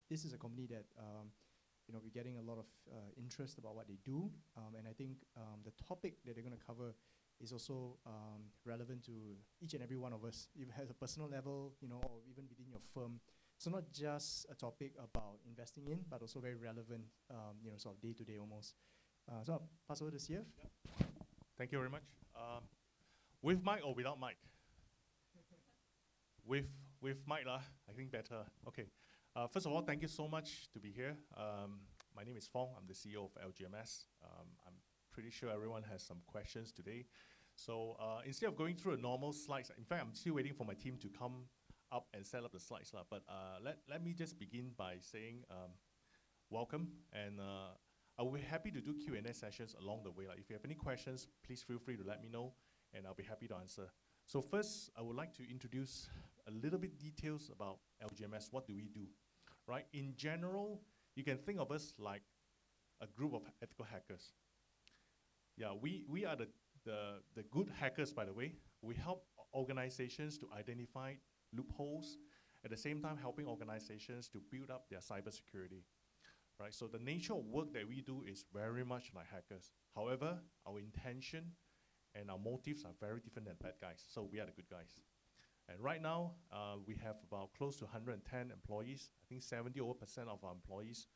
this is a company that we're getting a lot of interest about what they do, and I think the topic that they're going to cover is also relevant to each and every one of us, even at a personal level, or even within your firm. So not just a topic about investing in, but also very relevant, sort of day to day almost. So I'll pass over to CF. Yep. Thank you very much. With mic or without mic? With mic, I think better. Okay. First of all, thank you so much to be here. My name is Fong. I'm the CEO of LGMS. I'm pretty sure everyone has some questions today. So instead of going through a normal slides, in fact, I'm still waiting for my team to come up and set up the slides. But let me just begin by saying welcome. And I'll be happy to do Q&A sessions along the way. If you have any questions, please feel free to let me know, and I'll be happy to answer. So first, I would like to introduce a little bit details about LGMS. What do we do? Right? In general, you can think of us like a group of ethical hackers. Yeah, we are the good hackers, by the way. We help organizations to identify loopholes, at the same time helping organizations to build up their cybersecurity. Right? So the nature of work that we do is very much like hackers. However, our intention and our motives are very different than bad guys. So we are the good guys. And right now, we have about close to 110 employees. I think 70% of our employees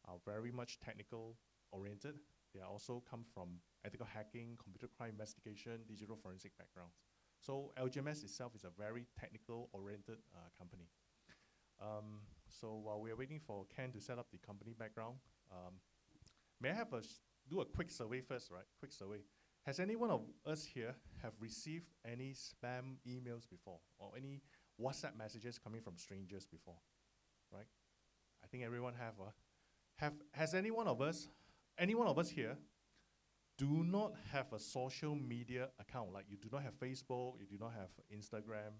are very much technical oriented. They also come from ethical hacking, computer crime investigation, digital forensic backgrounds. So LGMS itself is a very technical oriented company. So while we're waiting for Ken to set up the company background, may I have do a quick survey first, right? Quick survey. Has any one of us here have received any spam emails before, or any WhatsApp messages coming from strangers before, right? I think everyone have. Has any one of us here do not have a social media account? Like you do not have Facebook, you do not have Instagram.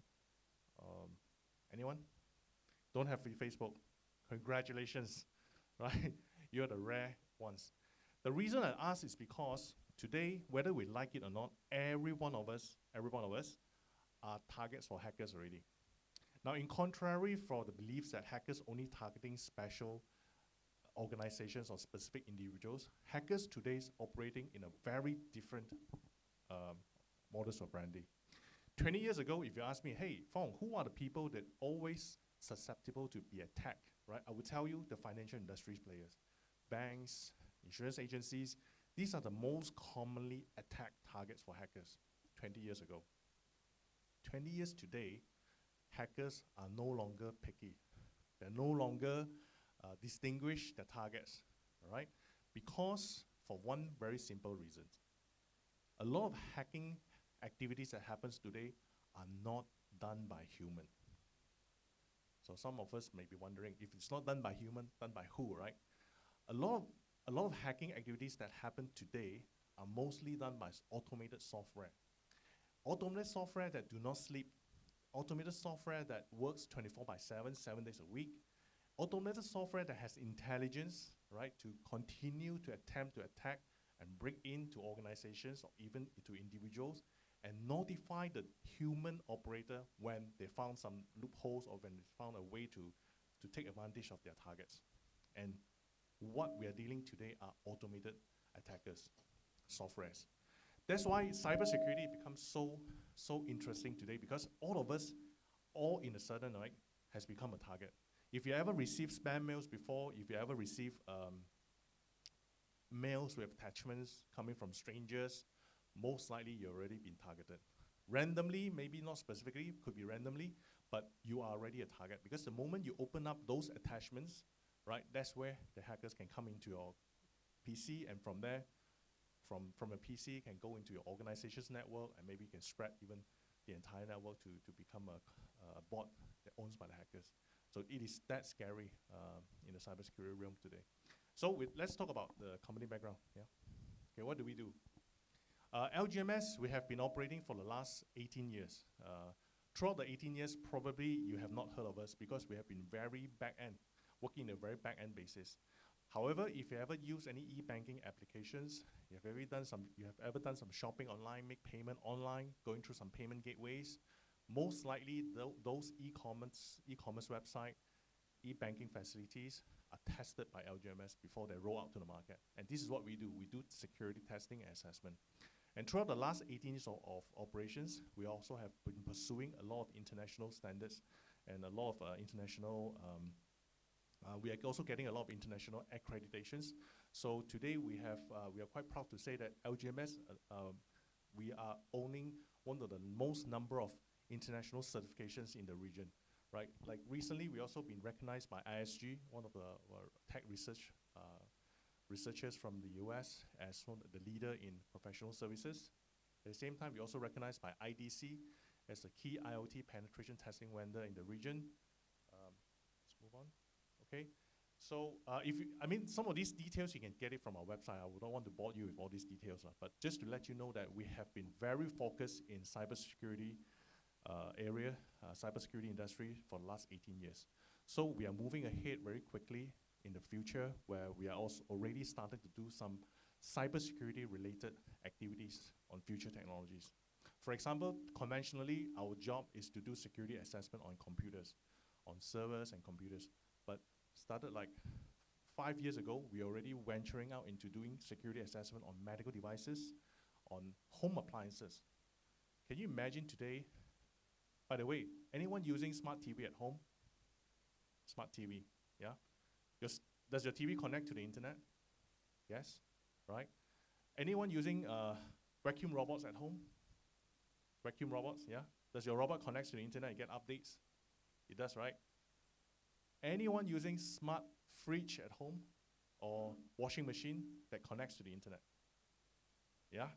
Anyone? Don't have Facebook. Congratulations, right? You're the rare ones. The reason I ask is because today, whether we like it or not, every one of us are targets for hackers already. Now, in contrary for the beliefs that hackers only targeting special organizations or specific individuals, hackers today is operating in a very different modus operandi. 20 years ago, if you ask me, hey, Fong, who are the people that always susceptible to be attacked, right? I would tell you the financial industries players, banks, insurance agencies. These are the most commonly attacked targets for hackers 20 years ago. 20 years today, hackers are no longer picky. They're no longer distinguish their targets, all right? Because for one very simple reason. A lot of hacking activities that happens today are not done by human. So some of us may be wondering, if it's not done by human, done by who, right? A lot of hacking activities that happen today are mostly done by automated software. Automated software that do not sleep. Automated software that works 24/7, 7 days a week. Automated software that has intelligence, right, to continue to attempt to attack and break into organizations or even into individuals and notify the human operator when they found some loopholes or when they found a way to take advantage of their targets. And what we are dealing today are automated attackers, softwares. That's why cybersecurity becomes so interesting today, because all of us, all in a sudden, right, has become a target. If you ever received spam mails before, if you ever receive mails with attachments coming from strangers, most likely you've already been targeted. Randomly, maybe not specifically, could be randomly, but you are already a target, because the moment you open up those attachments, right, that's where the hackers can come into your PC, and from there, from a PC can go into your organization's network, and maybe you can spread even the entire network to become a bot that owns by the hackers. So it is that scary in the cybersecurity realm today. So let's talk about the company background. Yeah. Okay, what do we do? LGMS, we have been operating for the last 18 years. Throughout the 18 years, probably you have not heard of us because we have been very back-end, working in a very back-end basis. However, if you ever use any e-banking applications, you have ever done some shopping online, make payment online, going through some payment gateways, most likely those e-commerce website e-banking facilities are tested by LGMS before they roll out to the market. And this is what we do. We do security testing and assessment. And throughout the last 18 years of operations, we also have been pursuing a lot of international standards and a lot of international, we are also getting a lot of international accreditations. So today we are quite proud to say that LGMS, we are owning one of the most number of international certifications in the region, right? Like recently, we also been recognized by ISG, one of the tech researchers from the US, as one of the leader in professional services. At the same time, we also recognized by IDC as a key IoT penetration testing vendor in the region. Let's move on. Okay. So some of these details you can get it from our website. I would not want to bore you with all these details, but just to let you know that we have been very focused in cybersecurity area, cybersecurity industry for the last 18 years. So we are moving ahead very quickly in the future, where we are also already started to do some cybersecurity related activities on future technologies. For example, conventionally, our job is to do security assessment on computers, on servers and computers. But started like 5 years ago, we are already venturing out into doing security assessment on medical devices, on home appliances. Can you imagine today? By the way, anyone using smart TV at home? Smart TV, yeah? Does your TV connect to the internet? Yes, right? Anyone using vacuum robots at home? Vacuum robots, yeah? Does your robot connect to the internet and get updates? It does, right? Anyone using smart fridge at home or washing machine that connects to the internet? Yeah?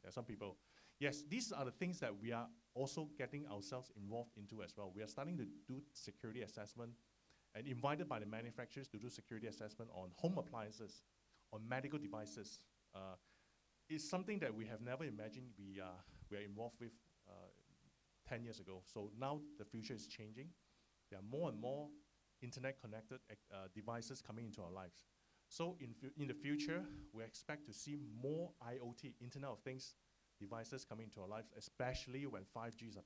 There are some people. Yes, these are the things that we are also getting ourselves involved into as well. We are starting to do security assessment and invited by the manufacturers to do security assessment on home appliances, on medical devices. It's something that we have never imagined we are involved with 10 years ago. So now the future is changing. There are more and more internet-connected devices coming into our lives. So in the future, we expect to see more IoT, Internet of Things, devices coming into our lives, especially when 5Gs are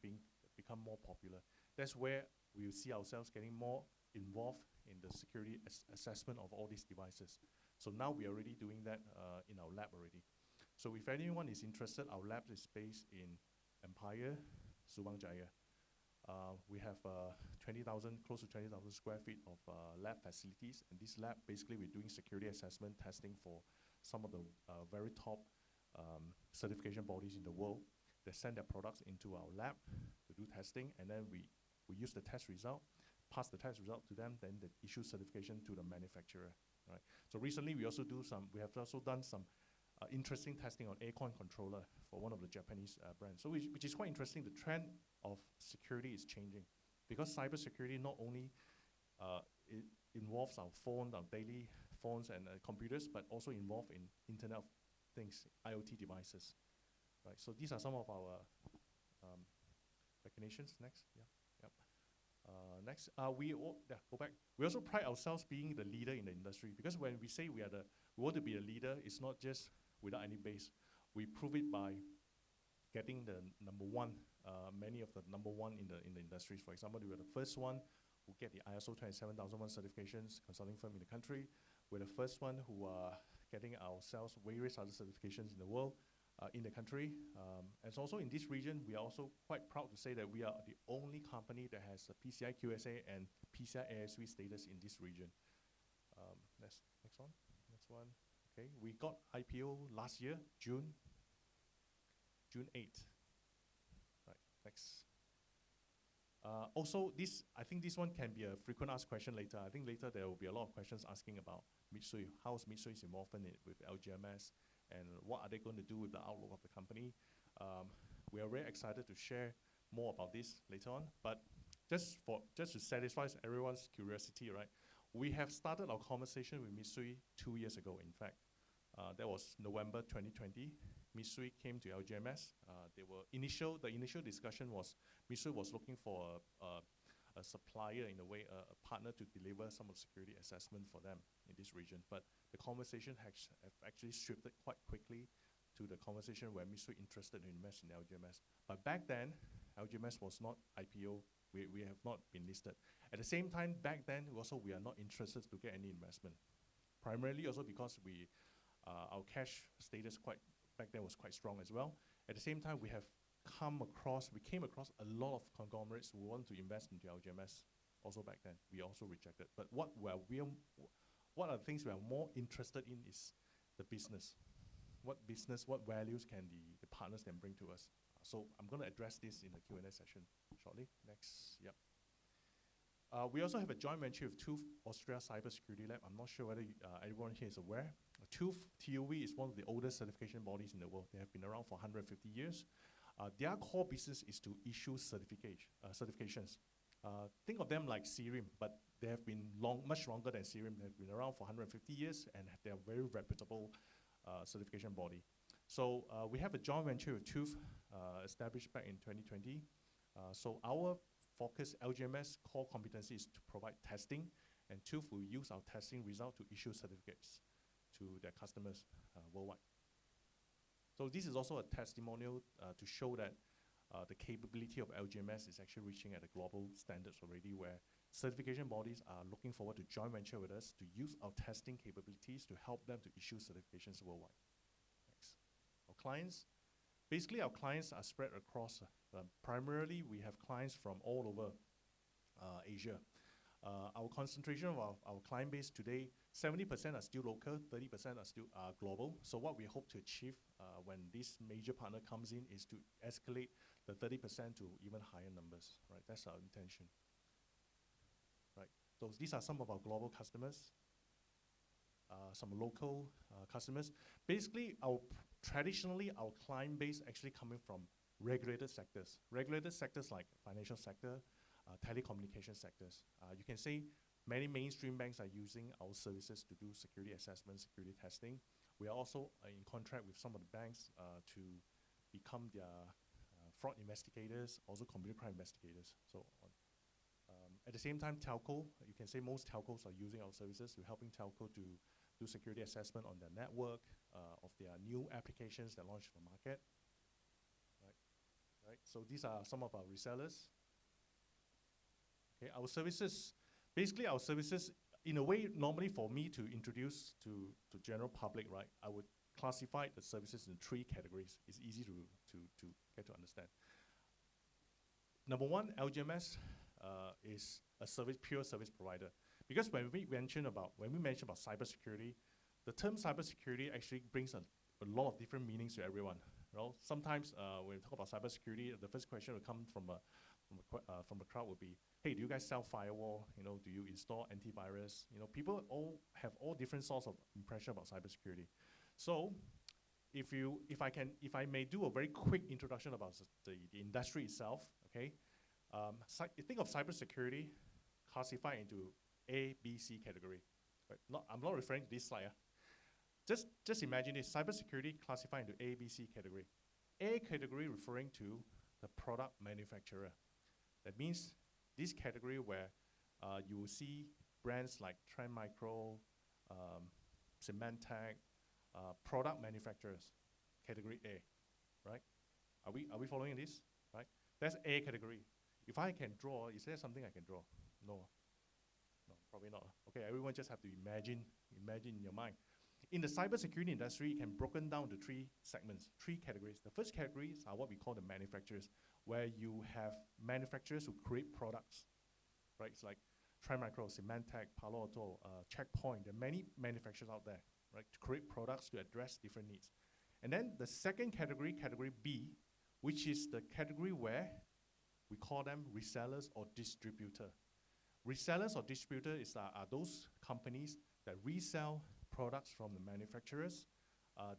become more popular. That's where we will see ourselves getting more involved in the security assessment of all these devices. So now we are already doing that in our lab already. So if anyone is interested, our lab is based in Empire, Subang Jaya. We have close to 20,000 square feet of lab facilities. And this lab, basically, we're doing security assessment testing for some of the very top certification bodies in the world. They send their products into our lab to do testing, and then we use the test result, pass the test result to them, then they issue certification to the manufacturer. Right. So recently, we have also done some interesting testing on aircon controller for one of the Japanese brands. So which is quite interesting. The trend of security is changing, because cybersecurity not only it involves our phone, our daily phones and computers, but also involved in Internet of Things, IoT devices. Right. So these are some of our recognitions. Next, yeah, yep. Next, go back. We also pride ourselves being the leader in the industry, because when we say we want to be a leader, it's not just without any base. We prove it by getting the number one, many of the number one in the industries. For example, we were the first one who get the ISO 27001 certifications, consulting firm in the country. We're the first one who are getting ourselves various other certifications in the world, in the country. And so also in this region, we are also quite proud to say that we are the only company that has a PCI QSA and PCI ASV status in this region. Next one. Okay, we got IPO last year, June 8th. Right, next. Also, I think this one can be a frequent asked question later. I think later there will be a lot of questions asking about Mitsui. How is Mitsui's involvement with LGMS, and what are they going to do with the outlook of the company? We are very excited to share more about this later on. But just to satisfy everyone's curiosity, right? We have started our conversation with Mitsui 2 years ago, in fact. That was November 2020. Mitsui came to LGMS. The initial discussion was Mitsui was looking for a supplier, in a way, a partner to deliver some of the security assessment for them in this region. But the conversation have actually shifted quite quickly to the conversation where Mitsui interested to invest in LGMS. But back then, LGMS was not IPO. We have not been listed. At the same time, back then, we are not interested to get any investment. Primarily also because our cash status back then was quite strong as well. At the same time, we came across a lot of conglomerates who want to invest into LGMS also back then. We also rejected. But what are the things we are more interested in is the business. What values can the partners can bring to us? So I'm going to address this in the Q&A session shortly. Next, yep. We also have a joint venture with TÜV Austria Cybersecurity Lab. I'm not sure whether everyone here is aware. TÜV, TUV, is one of the oldest certification bodies in the world. They have been around for 150 years. Their core business is to issue certifications. Think of them like CRIM, but they have been much longer than CRIM. They have been around for 150 years, and they are very reputable certification body. So we have a joint venture with TÜV established back in 2020. So our focus, LGMS core competency, is to provide testing, and TÜV will use our testing result to issue certificates to their customers worldwide. So this is also a testimonial to show that the capability of LGMS is actually reaching at the global standards already, where certification bodies are looking forward to joint venture with us to use our testing capabilities to help them to issue certifications worldwide. Next. Our clients, basically our clients are spread across, primarily we have clients from all over Asia. Our concentration of our client base today, 70% are still local, 30% are still global. So what we hope to achieve when this major partner comes in is to escalate the 30% to even higher numbers, right? That's our intention, right? So these are some of our global customers, some local customers. Basically, traditionally, our client base actually coming from regulated sectors. Regulated sectors like financial sector, telecommunication sectors. You can say many mainstream banks are using our services to do security assessment, security testing. We are also in contract with some of the banks to become their fraud investigators, also computer crime investigators, so on. At the same time, telco, you can say most telcos are using our services. We're helping telco to do security assessment on their network, of their new applications that launch the market. Right? So these are some of our resellers. Okay, our services, basically our services, in a way, normally for me to introduce to general public, right, I would classify the services in 3 categories. It's easy to get to understand. Number one, LGMS is a pure service provider. Because when we mention about cybersecurity, the term cybersecurity actually brings a lot of different meanings to everyone. You know, sometimes when we talk about cybersecurity, the first question will come from the crowd would be, hey, do you guys sell firewall? You know, do you install antivirus? You know, people all have all different sorts of impression about cybersecurity. So if I may do a very quick introduction about the industry itself, okay? Think of cybersecurity classified into A, B, C category. Right? I'm not referring to this slide. Just imagine this, cybersecurity classified into A, B, C category. A category referring to the product manufacturer. That means this category where you will see brands like Trend Micro, Symantec, product manufacturers, category A, right? Are we following this, right? That's A category. If I can draw, is there something I can draw? No, probably not. Okay, everyone just have to imagine in your mind. In the cybersecurity industry, it can be broken down to 3 segments, 3 categories. The first categories are what we call the manufacturers, where you have manufacturers who create products, right? It's like Trend Micro, Symantec, Palo Alto, Checkpoint. There are many manufacturers out there, right, to create products to address different needs. And then the second category, category B, which is the category where we call them resellers or distributor. Resellers or distributor are those companies that resell products from the manufacturers.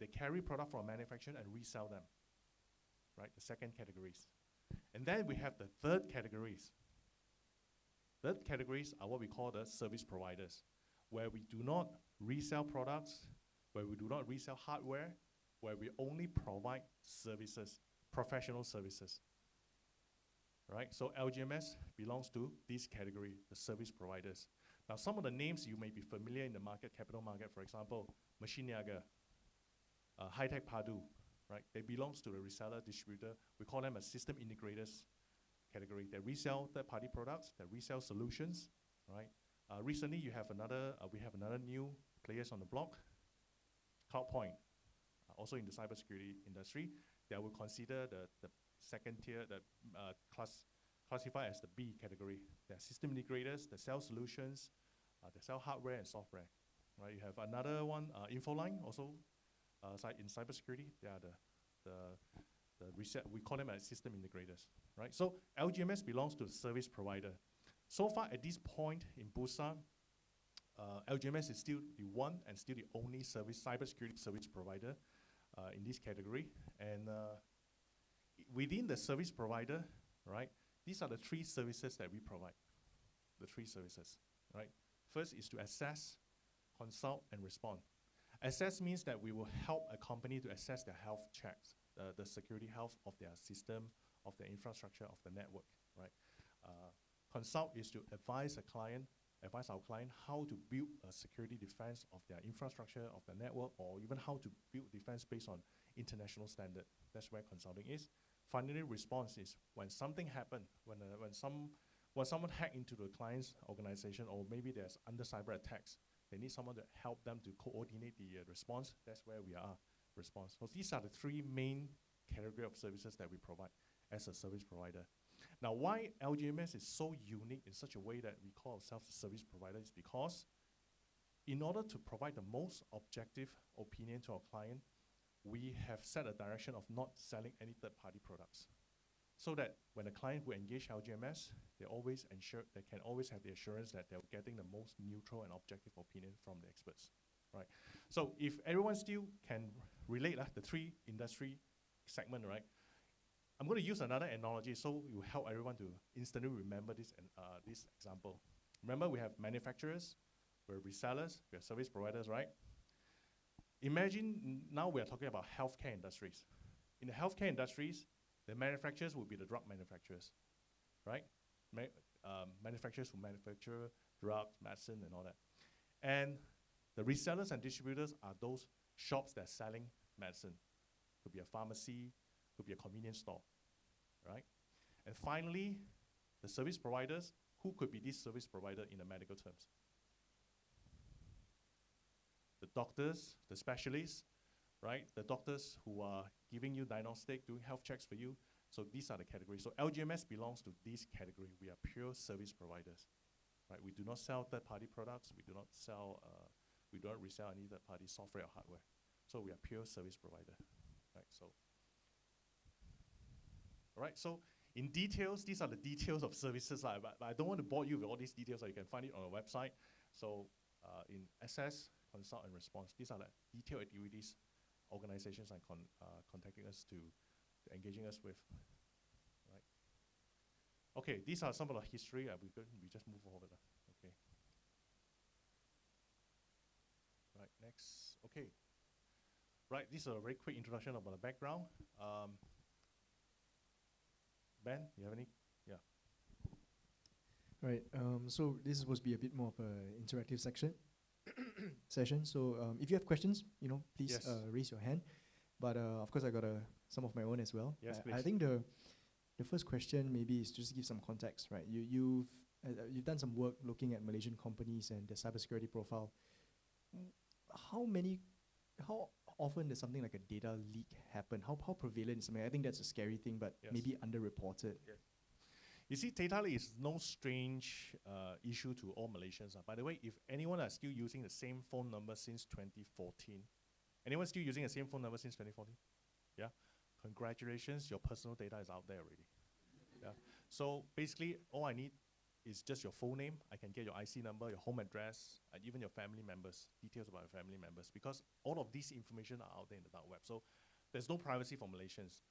They carry product from a manufacturer and resell them, right? The second categories. And then we have the third categories. Third categories are what we call the service providers, where we do not resell products, where we do not resell hardware, where we only provide services, professional services, right? So LGMS belongs to this category, the service providers. Now, some of the names you may be familiar in the market, capital market, for example, Machine Yaga, High Tech Padu, right? They belongs to the reseller, distributor. We call them a system integrators category. They resell third-party products, they resell solutions, right? Recently, we have another new players on the block, CloudPoint, also in the cybersecurity industry. They will consider the second tier, classified as the B category. They're system integrators, they sell solutions, they sell hardware and software. Right? You have another one, Infoline, also in cybersecurity. They are we call them as system integrators. Right? So LGMS belongs to the service provider. So far at this point in Busan, LGMS is still the one and still the only cybersecurity service provider in this category. And within the service provider, right, these are the three services that we provide. The three services, right? First is to assess, consult, and respond. Assess means that we will help a company to assess their health checks, the security health of their system, of their infrastructure, of the network, right? Consult is to advise our client how to build a security defense of their infrastructure, of the network, or even how to build defense based on international standard. That's where consulting is. Finally, response is when something happened, when someone hacked into the client's organization, or maybe there's under cyber attacks, they need someone to help them to coordinate the response. That's where we are, response. So these are the three main category of services that we provide as a service provider. Now, why LGMS is so unique in such a way that we call ourselves a service provider is because in order to provide the most objective opinion to our client, we have set a direction of not selling any third-party products. So that when a client will engage LGMS, they can always have the assurance that they're getting the most neutral and objective opinion from the experts, right? So if everyone still can relate the three industry segment, right? I'm going to use another analogy so it will help everyone to instantly remember this example. Remember, we have manufacturers, we have resellers, we have service providers, right? Imagine now we are talking about healthcare industries. In the healthcare industries, the manufacturers will be the drug manufacturers, right? Manufacturers who manufacture drugs, medicine, and all that. And the resellers and distributors are those shops that are selling medicine. Could be a pharmacy, could be a convenience store, right? And finally, the service providers, who could be this service provider in the medical terms? The doctors, the specialists, right? The doctors who are giving you diagnostic, doing health checks for you. So these are the categories. So LGMS belongs to this category. We are pure service providers, right? We do not sell third-party products. We do not resell any third-party software or hardware. So we are pure service provider, right? So, all right. So in details, these are the details of services, but I don't want to bore you with all these details. So you can find it on our website. So in assess, consult, and response, these are the detailed activities organizations are contacting us to engaging us with, right? Okay, these are some of the history. We just move forward. Okay. Right, next. Okay. Right, this is a very quick introduction about the background. Ben, you have any? Yeah. Right, so this is supposed to be a bit more of an interactive session. So if you have questions, please Yes. Raise your hand. But of course, I got some of my own as well. Yes, I please. think the first question maybe is just to give some context, right? You've done some work looking at Malaysian companies and their cybersecurity profile. How often does something like a data leak happen? How prevalent is something? I think that's a scary thing, but Yes. maybe underreported. Yes. You see, data leak is no strange issue to all Malaysians. By the way, if anyone is still using the same phone number since 2014, anyone still using the same phone number since 2014? Yeah? Congratulations, your personal data is out there already. Yeah? So basically, all I need is just your full name. I can get your IC number, your home address, and even your family members, details about your family members, because all of these information are out there in the dark web. So there's no privacy for Malaysians.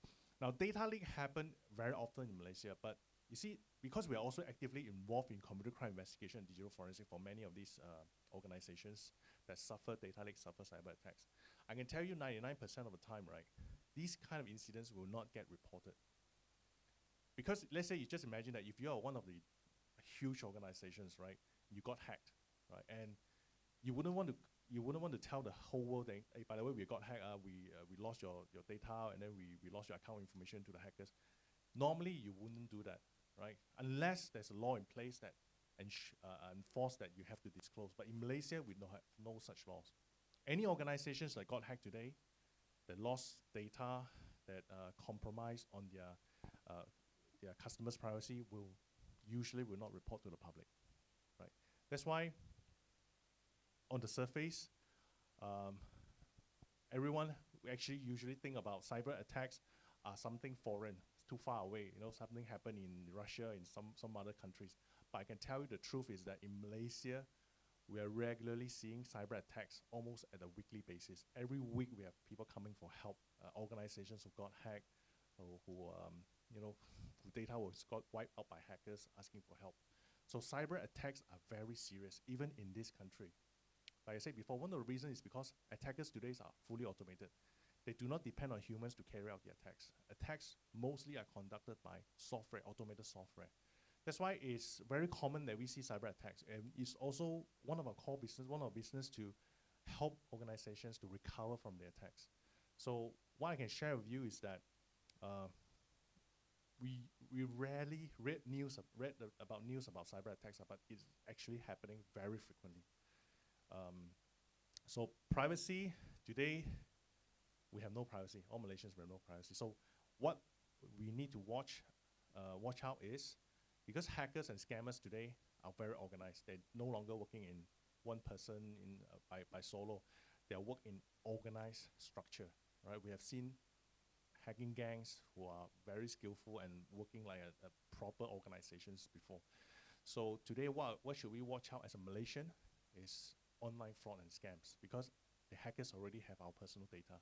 Now, data leak happen very often in Malaysia, but you see, because we are also actively involved in computer crime investigation and digital forensic for many of these organizations that suffer data leaks, suffer cyber attacks, I can tell you 99% of the time, right, these kind of incidents will not get reported. Because let's say you just imagine that if you are one of the huge organizations, right, you got hacked, right, and you wouldn't want to tell the whole world that, hey, by the way, we got hacked, we lost your data, and then we lost your account information to the hackers. Normally, you wouldn't do that. right? Unless there's a law in place that enforce that you have to disclose. But in Malaysia, we don't have no such laws. Any organizations that got hacked today, that lost data, that compromise on their customers' privacy will not report to the public, right? That's why on the surface, everyone actually usually think about cyber attacks are something foreign, too far away. You know, something happened in Russia, in some other countries. But I can tell you the truth is that in Malaysia, we are regularly seeing cyber attacks almost at a weekly basis. Every week we have people coming for help, organizations who got hacked, or who data was got wiped out by hackers asking for help. So cyber attacks are very serious, even in this country. Like I said before, one of the reasons is because attackers today are fully automated. They do not depend on humans to carry out the attacks. Attacks mostly are conducted by software, automated software. That's why it's very common that we see cyber attacks. And it's also one of our core business, one of our business to help organizations to recover from the attacks. So what I can share with you is that we rarely read about news about cyber attacks, but it's actually happening very frequently. So privacy, today, we have no privacy. All Malaysians, we have no privacy. So what we need to watch out is, because hackers and scammers today are very organized. They're no longer working in one person by solo. They work in organized structure, right? We have seen hacking gangs who are very skillful and working like a proper organizations before. So today, what should we watch out as a Malaysian is online fraud and scams, because the hackers already have our personal data.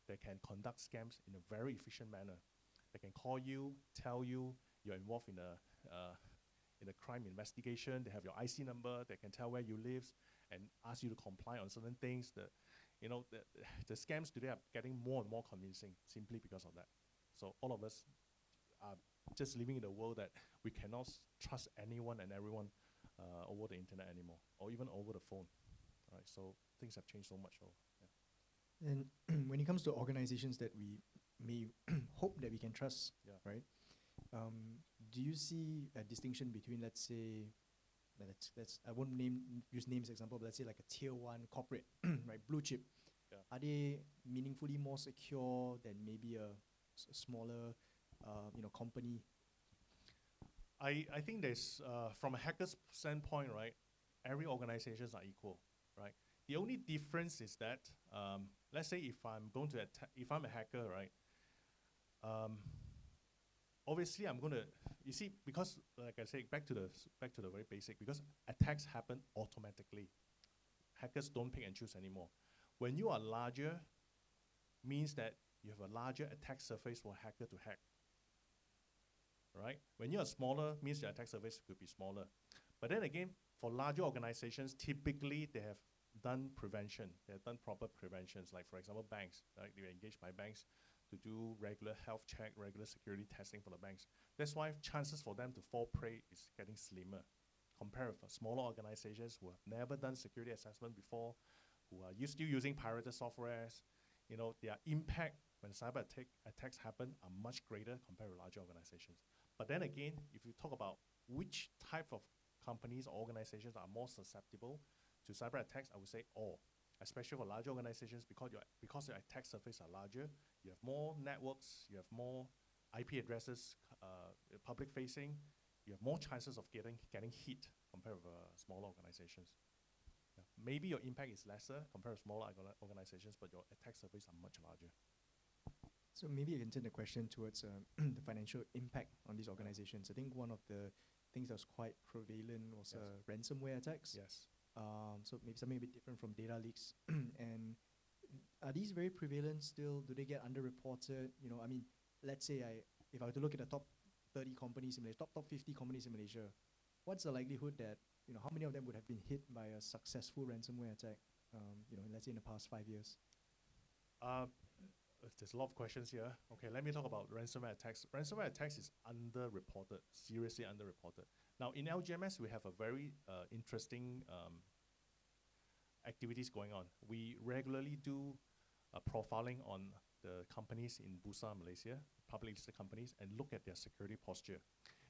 They can conduct scams in a very efficient manner. They can call you, tell you you're involved in a crime investigation. They have your IC number. They can tell where you live and ask you to comply on certain things. The scams today are getting more and more convincing simply because of that. So all of us are just living in a world that we cannot trust anyone and everyone over the internet anymore, or even over the phone. Right? So things have changed so much. So, yeah. And when it comes to organizations that we may hope that we can trust, right? Do you see a distinction between, let's say, I won't use names example, but let's say like a tier 1 corporate, right, blue chip. Yeah. Are they meaningfully more secure than maybe a smaller, company? I think there's, from a hacker's standpoint, right, every organizations are equal, right? The only difference is that, let's say if I'm a hacker, right, obviously I'm gonna, you see, because like I said, back to the very basic, because attacks happen automatically. Hackers don't pick and choose anymore. When you are larger, means that you have a larger attack surface for a hacker to hack. Right? When you are smaller, means your attack surface could be smaller. But then again, for larger organizations, typically they have done prevention. They have done proper preventions. Like for example, banks, right? They are engaged by banks to do regular health check, regular security testing for the banks. That's why chances for them to fall prey is getting slimmer compared with smaller organizations who have never done security assessment before, who are still using pirated softwares. You know, their impact when cyber attacks happen are much greater compared with larger organizations. But then again, if you talk about which type of companies or organizations are more susceptible to cyber attacks, I would say all, especially for larger organizations, because your attack surface are larger, you have more networks, you have more IP addresses, public facing, you have more chances of getting hit compared with smaller organizations. Yeah. Maybe your impact is lesser compared to smaller organizations, but your attack surface are much larger. So maybe I can turn the question towards the financial impact on these organizations. I think one of the things that was quite prevalent was ransomware attacks. Yes. So maybe something a bit different from data leaks. And are these very prevalent still? Do they get underreported? You know, I mean, let's say if I were to look at the top 30 companies in Malaysia, top 50 companies in Malaysia, what's the likelihood that, how many of them would have been hit by a successful ransomware attack, let's say in the past 5 years? There's a lot of questions here. Okay, let me talk about ransomware attacks. Ransomware attacks is underreported, seriously underreported. Now, in LGMS, we have a very interesting activities going on. We regularly do profiling on the companies in Bursa, Malaysia, public listed companies, and look at their security posture.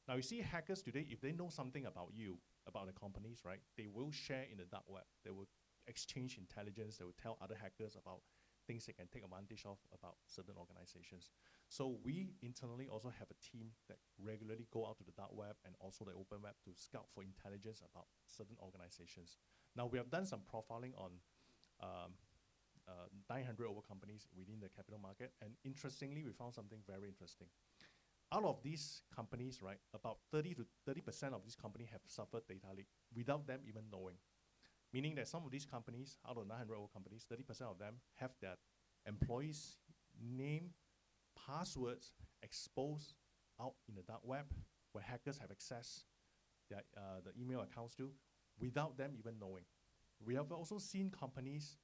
Now you see hackers today, if they know something about you, about the companies, right, they will share in the dark web. They will exchange intelligence. They will tell other hackers about things they can take advantage of about certain organizations. So we internally also have a team that regularly go out to the dark web and also the open web to scout for intelligence about certain organizations. Now we have done some profiling on 900 over companies within the capital market, and interestingly, we found something very interesting. Out of these companies, right, about 30% of these companies have suffered data leak without them even knowing. Meaning that some of these companies, out of 900 over companies, 30% of them have their employees' name, passwords exposed out in the dark web, where hackers have accessed their, the email accounts to, without them even knowing. We have also seen companies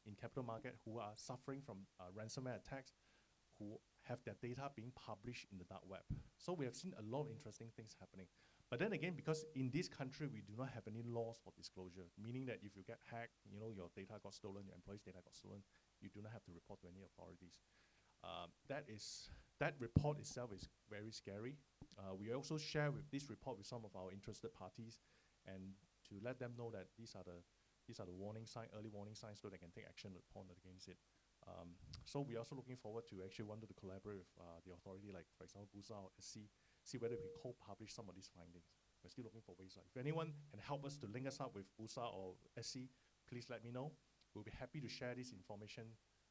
in capital market who are suffering from ransomware attacks, who have their data being published in the dark web. So we have seen a lot of interesting things happening. But then again, because in this country, we do not have any laws for disclosure, meaning that if you get hacked, you know, your data got stolen, your employees' data got stolen, you do not have to report to any authorities. That report itself is very scary. We also share with this report with some of our interested parties, and to let them know that these are the warning sign, early warning signs, so they can take action upon against it. So we're also looking forward to actually wanted to collaborate with the authority, like for example, BUSA or SC, see whether we can co-publish some of these findings. We're still looking for ways. If anyone can help us to link us up with BUSA or SC, please let me know. We'll be happy to share this information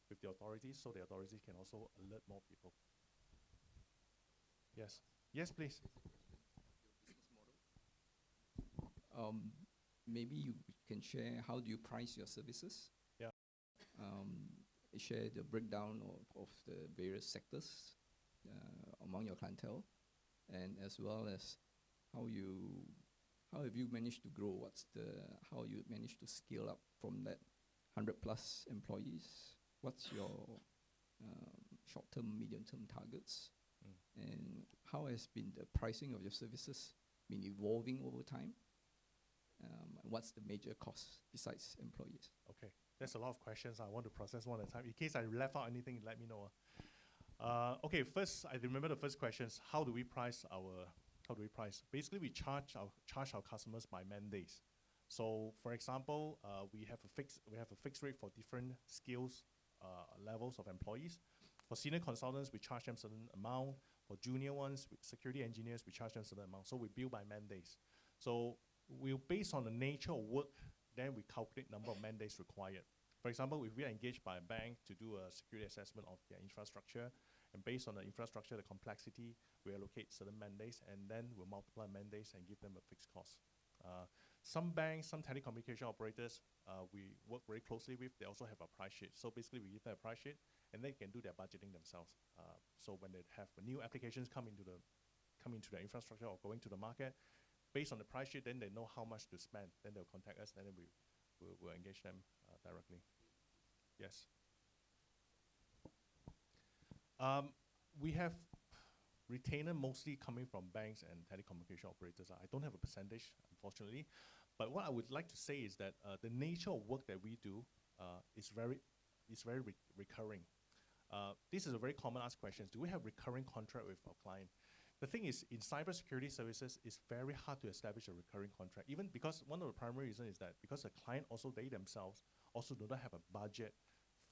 with the authorities so the authorities can also alert more people. Yes. Yes, please. Maybe you can share how do you price your services? Yeah. Share the breakdown of the various sectors among your clientele, and as well as how have you managed to grow? How you managed to scale up from that 100+ employees? What's your short-term, medium-term targets? And how has been the pricing of your services been evolving over time? What's the major cost besides employees? Okay, there's a lot of questions. I want to process one at a time. In case I left out anything, let me know. Okay, first, I remember the first questions. How do we price? Basically, we charge our customers by man days. So, for example, we have a fixed rate for different skills levels of employees. For senior consultants, we charge them certain amount. For junior ones, security engineers, we charge them certain amount. So we bill by man days. So we'll based on the nature of work, then we calculate number of man days required. For example, if we are engaged by a bank to do a security assessment of their infrastructure, and based on the infrastructure, the complexity, we allocate certain man days, and then we'll multiply man days and give them a fixed cost. Some banks, some telecommunication operators, we work very closely with, they also have a price sheet. So basically, we give them a price sheet, and they can do their budgeting themselves. So when they have new applications come into the infrastructure or going to the market, based on the price sheet, then they know how much to spend. Then they'll contact us, and then we'll engage them directly. Yes. We have retainer mostly coming from banks and telecommunication operators. I don't have a percentage, unfortunately. But what I would like to say is that the nature of work that we do is very recurring. This is a very common asked question. Do we have recurring contract with our client? The thing is, in cybersecurity services, it's very hard to establish a recurring contract, even because one of the primary reasons is that because the client also, they themselves, also do not have a budget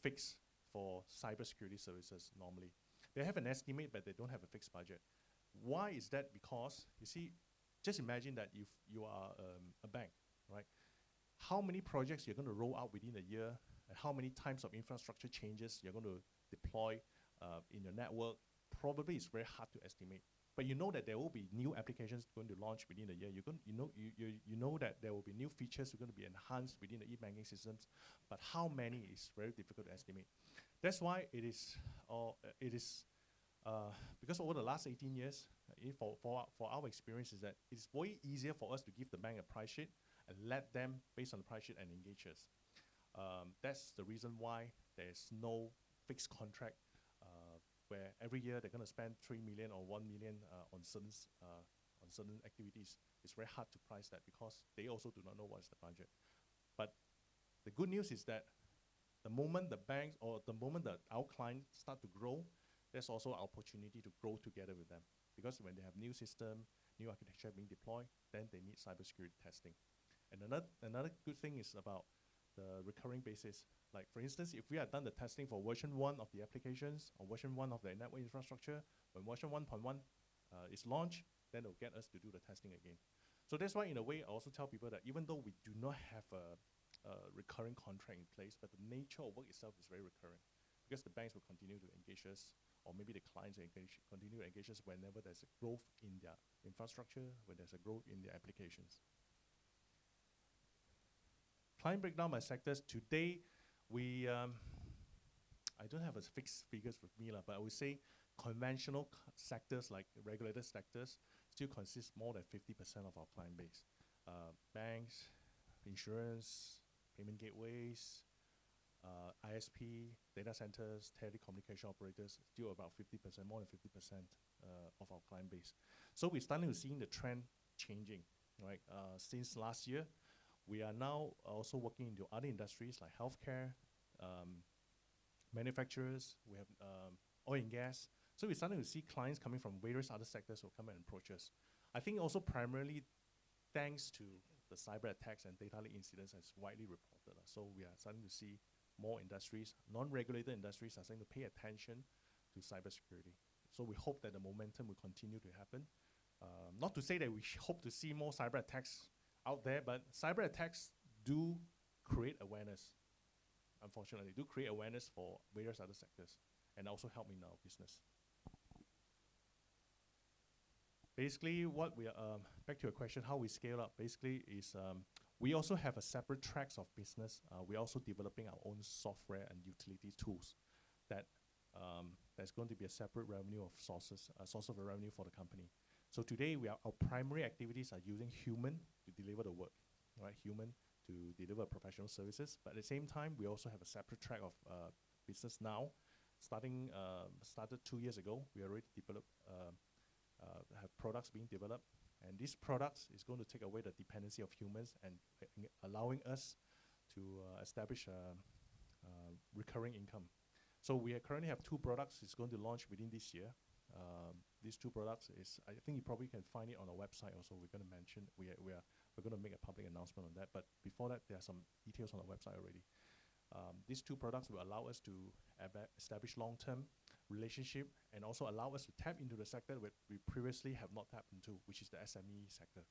fixed for cybersecurity services normally. They have an estimate, but they don't have a fixed budget. Why is that? Because, you see, just imagine that if you are a bank, right? How many projects you're going to roll out within a year, and how many types of infrastructure changes you're going to deploy in your network, probably it's very hard to estimate. But you know that there will be new applications going to launch within a year. You know that there will be new features going to be enhanced within the e-banking systems, but how many is very difficult to estimate. That's why it is because over the last 18 years, for our experience is that it's way easier for us to give the bank a price sheet and let them, based on the price sheet, and engage us. That's the reason why there's no fixed contract where every year they're going to spend 3 million or 1 million on certain activities. It's very hard to price that because they also do not know what is the budget. But the good news is that the moment the banks or the moment that our clients start to grow, there's also an opportunity to grow together with them. Because when they have new system, new architecture being deployed, then they need cybersecurity testing. And another good thing is about the recurring basis. Like for instance, if we had done the testing for version 1 of the applications or version 1 of the network infrastructure, when version 1.1 is launched, then it'll get us to do the testing again. So that's why in a way I also tell people that even though we do not have a recurring contract in place, but the nature of work itself is very recurring, because the banks will continue to engage us, or maybe the clients will continue to engage us whenever there's a growth in their infrastructure, when there's a growth in their applications. Client breakdown by sectors. Today, we, I don't have a fixed figures with me, but I would say conventional sectors like regulated sectors still consist more than 50% of our client base. Banks, insurance, payment gateways, ISP, data centers, telecommunication operators, still about 50%, more than 50% of our client base. So we're starting to see the trend changing, right? Since last year, we are now also working into other industries like healthcare, manufacturers, we have oil and gas. So we're starting to see clients coming from various other sectors who come and approach us. I think also primarily thanks to the cyber attacks and data leak incidents as widely reported. So we are starting to see more industries, non-regulated industries are starting to pay attention to cybersecurity. So we hope that the momentum will continue to happen. Not to say that we hope to see more cyber attacks out there, but cyber attacks do create awareness, unfortunately, do create awareness for various other sectors and also help in our business. Basically, what we are, back to your question, how we scale up, basically is we also have a separate tracks of business. We're also developing our own software and utility tools that there's going to be a separate revenue of sources, a source of revenue for the company. So today, our primary activities are using human to deliver the work, right? Human to deliver professional services. But at the same time, we also have a separate track of business now. Started 2 years ago, we already developed, have products being developed. And these products is going to take away the dependency of humans and allowing us to establish recurring income. So we currently have 2 products. It's going to launch within this year. These 2 products is, I think you probably can find it on our website also. We're going to mention, we're going to make a public announcement on that. But before that, there are some details on our website already. These 2 products will allow us to establish long-term relationship and also allow us to tap into the sector that we previously have not tapped into, which is the SME sector.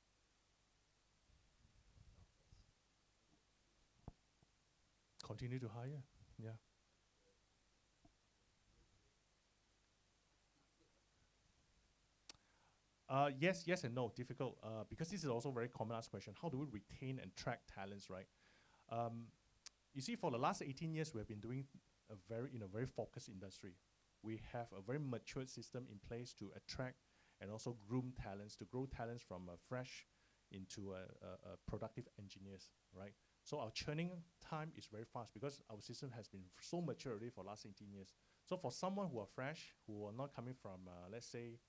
Continue to hire, yeah. Yes and no, difficult, because this is also a very common asked question. How do we retain and track talents, right? You see, for the last 18 years, we have been doing in a very focused industry. We have a very mature system in place to attract and also groom talents, to grow talents from fresh into productive engineers, right? So our churning time is very fast because our system has been so mature already for the last 18 years. So for someone who are fresh, who are not coming from, let's say,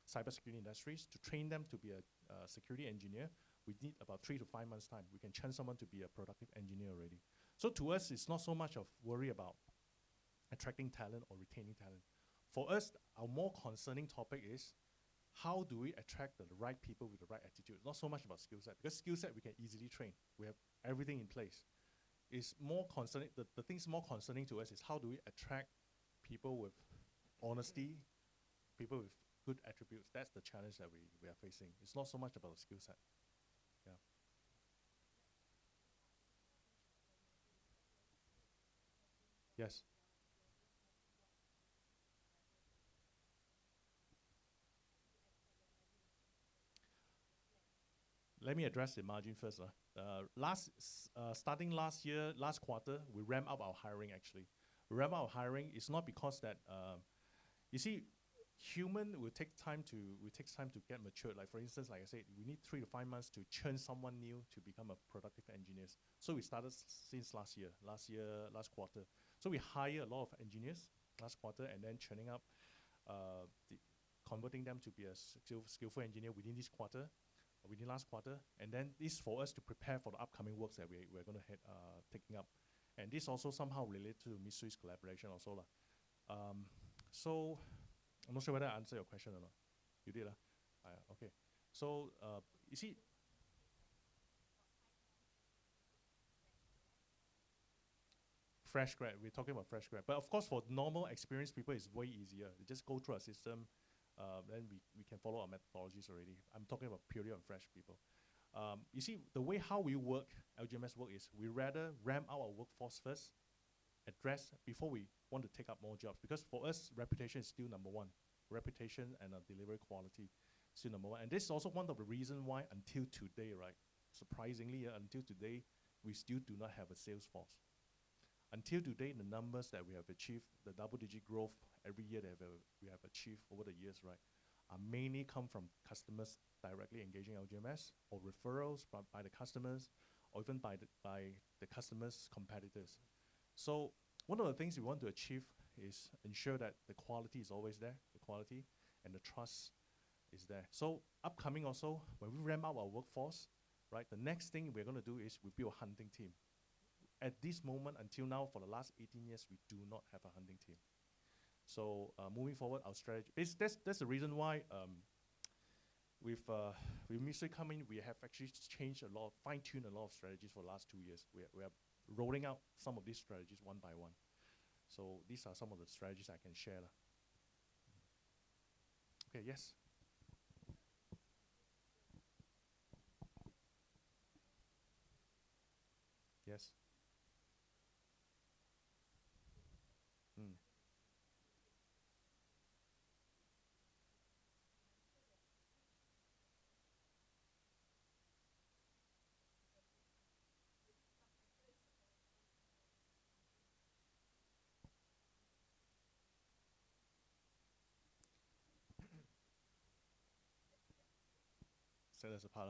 cybersecurity industries, to train them to be a security engineer, we need about 3 to 5 months' time. We can train someone to be a productive engineer already. So to us, it's not so much of worry about attracting talent or retaining talent. For us, our more concerning topic is how do we attract the right people with the right attitude? Not so much about skill set, because skill set we can easily train. We have everything in place. It's more concerning, the things more concerning to us is how do we attract people with honesty, people with good attributes. That's the challenge that we are facing. It's not so much about the skill set. Yeah. Yes. Let me address the margin first. Starting last year, last quarter, we ramp up our hiring actually. We ramp up our hiring. It's not because that, you see, human will take time to get matured. Like for instance, like I said, we need 3 to 5 months to churn someone new to become a productive engineer. So we started since last quarter. So we hire a lot of engineers last quarter and then churning up, converting them to be a skillful engineer within this quarter, within last quarter. And then this for us to prepare for the upcoming works that we're going to head taking up. And this also somehow related to Mitsui's collaboration also. So I'm not sure whether I answered your question or not. You did, okay. So you see, fresh grad, we're talking about fresh grad. But of course, for normal experienced people, it's way easier. They just go through a system, then we can follow our methodologies already. I'm talking about purely on fresh people. You see, the way how we work, LGMS work, is we rather ramp out our workforce first, address before we want to take up more jobs. Because for us, reputation is still number one. Reputation and delivery quality is still number one. And this is also one of the reasons why until today, right, surprisingly, until today, we still do not have a sales force. Until today, the numbers that we have achieved, the double-digit growth every year that we have achieved over the years, right, are mainly come from customers directly engaging LGMS, or referrals by the customers, or even by the customers' competitors. So one of the things we want to achieve is ensure that the quality is always there, the quality and the trust is there. So upcoming also, when we ramp up our workforce, right, the next thing we're going to do is we build a hunting team. At this moment, until now, for the last 18 years, we do not have a hunting team. So moving forward, our strategy, that's the reason why with Mr. coming, we have actually changed a lot, fine-tuned a lot of strategies for the last 2 years. We are rolling out some of these strategies one by one. So these are some of the strategies I can share. Okay, yes? Yes. Mm. Set as a part.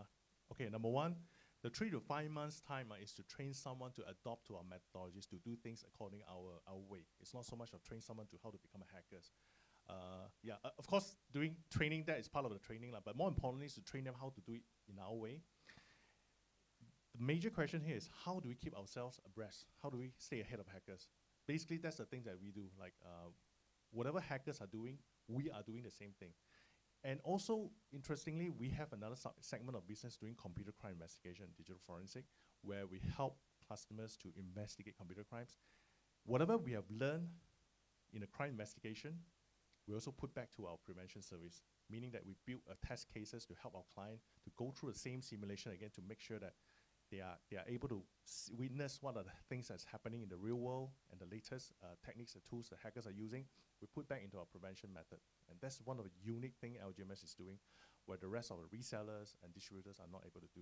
Okay, number one, the 3 to 5 months time is to train someone to adopt to our methodologies, to do things according our way. It's not so much of train someone to how to become a hacker. Of course, doing training, that is part of the training, but more importantly is to train them how to do it in our way. The major question here is how do we keep ourselves abreast? How do we stay ahead of hackers? Basically, that's the thing that we do. Like whatever hackers are doing, we are doing the same thing. And also, interestingly, we have another segment of business doing computer crime investigation, digital forensic, where we help customers to investigate computer crimes. Whatever we have learned in a crime investigation, we also put back to our prevention service, meaning that we build test cases to help our client to go through the same simulation again to make sure that they are able to witness what are the things that's happening in the real world and the latest techniques and tools that hackers are using. We put back into our prevention method. And that's one of the unique things LGMS is doing, where the rest of the resellers and distributors are not able to do.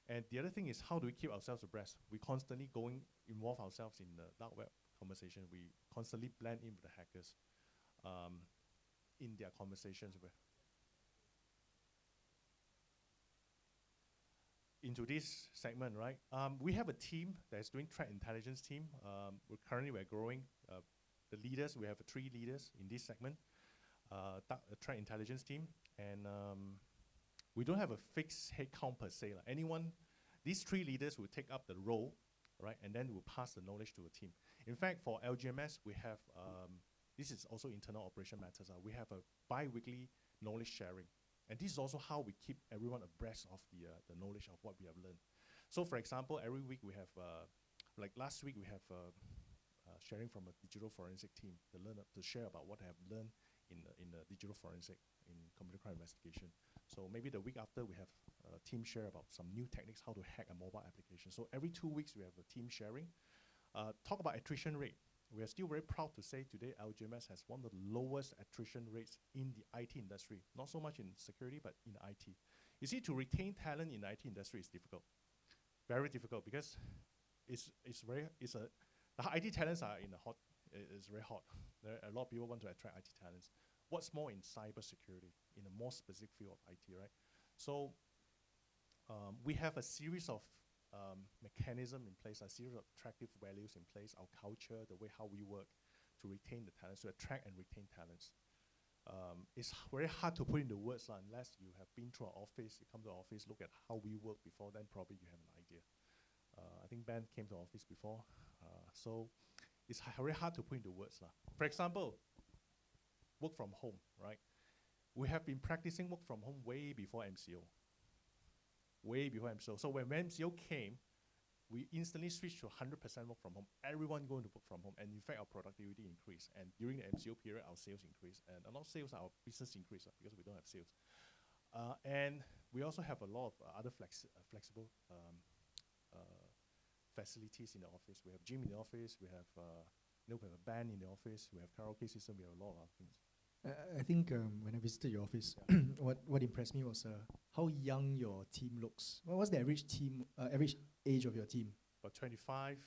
And the other thing is, how do we keep ourselves abreast? We constantly involve ourselves in the dark web conversation. We constantly blend in with the hackers in their conversations with. Into this segment, right? We have a team that's doing threat intelligence team. We're growing. The leaders, we have 3 leaders in this segment, threat intelligence team, and we don't have a fixed headcount per se. These 3 leaders will take up the role, right, and then we'll pass the knowledge to a team. In fact, for LGMS, we have, this is also internal operation matters. We have a bi-weekly knowledge sharing. And this is also how we keep everyone abreast of the knowledge of what we have learned. So for example, every week we have, like last week we have sharing from a digital forensic team to share about what they have learned in the digital forensic, in computer crime investigation. So maybe the week after we have a team share about some new techniques, how to hack a mobile application. So every 2 weeks we have a team sharing. Talk about attrition rate. We are still very proud to say today LGMS has one of the lowest attrition rates in the IT industry. Not so much in security, but in IT. You see, to retain talent in the IT industry is difficult. Very difficult, because the IT talents are it's very hot. A lot of people want to attract IT talents. What's more in cybersecurity, in a more specific field of IT, right? So we have a series of mechanism in place, a series of attractive values in place, our culture, the way how we work to retain the talents, to attract and retain talents. It's very hard to put into words unless you have been through our office, you come to our office, look at how we work before, then probably you have an idea. I think Ben came to our office before, so it's very hard to put into words. For example, work from home, right? we have been practicing work from home way before MCO. Way before MCO. So when MCO came, we instantly switched to 100% work from home. Everyone going to work from home. And in fact, our productivity increased. And during the MCO period, our sales increased. And not sales, our business increased because we don't have sales. And we also have a lot of other flexible facilities in the office. We have gym in the office. We have, we have a band in the office. We have karaoke system. We have a lot of other things. I think when I visited your office, what impressed me was how young your team looks. What's the average average age of your team? About 25,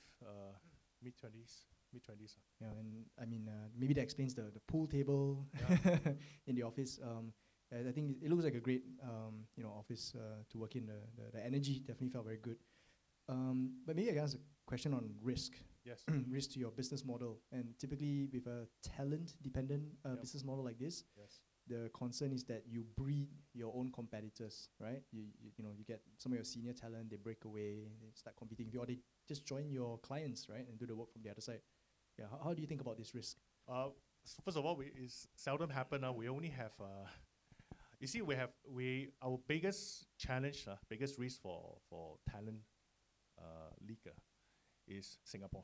mid-20s. Mid-20s. Yeah, and I mean, maybe that explains the pool table in the office. I think it looks like a great office to work in. The energy definitely felt very good. But maybe I can ask a question on risk. Yes. Risk to your business model. And typically with a talent-dependent business model like this, the concern is that you breed your own competitors, right? You get some of your senior talent, they break away, they start competing with you, or they just join your clients, right, and do the work from the other side. Yeah, how do you think about this risk? So first of all, it's seldom happen. We only have, you see, our biggest challenge, biggest risk for talent leaker is Singapore.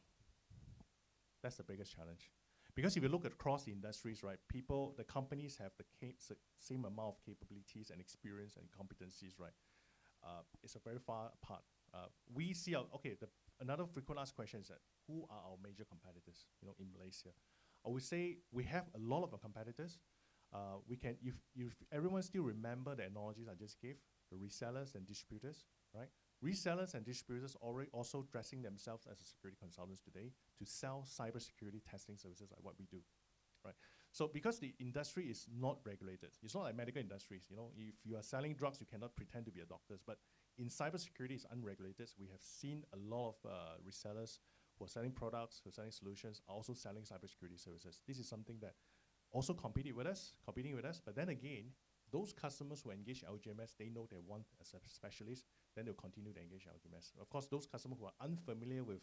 That's the biggest challenge. Because if you look across the industries, right, the companies have the same amount of capabilities and experience and competencies, right? It's a very far apart. We see, another frequent asked question is that, who are our major competitors, in Malaysia? I would say we have a lot of our competitors. If everyone still remember the analogies I just gave, the resellers and distributors, right? Resellers and distributors also dressing themselves as a security consultants today to sell cybersecurity testing services like what we do, right? So because the industry is not regulated, it's not like medical industries, if you are selling drugs, you cannot pretend to be a doctor. But in cybersecurity, it's unregulated. We have seen a lot of resellers who are selling products, who are selling solutions, are also selling cybersecurity services. This is something that also competing with us. But then again, those customers who engage LGMS, they know they want a specialist, then they'll continue to engage LGMS. Of course, those customers who are unfamiliar with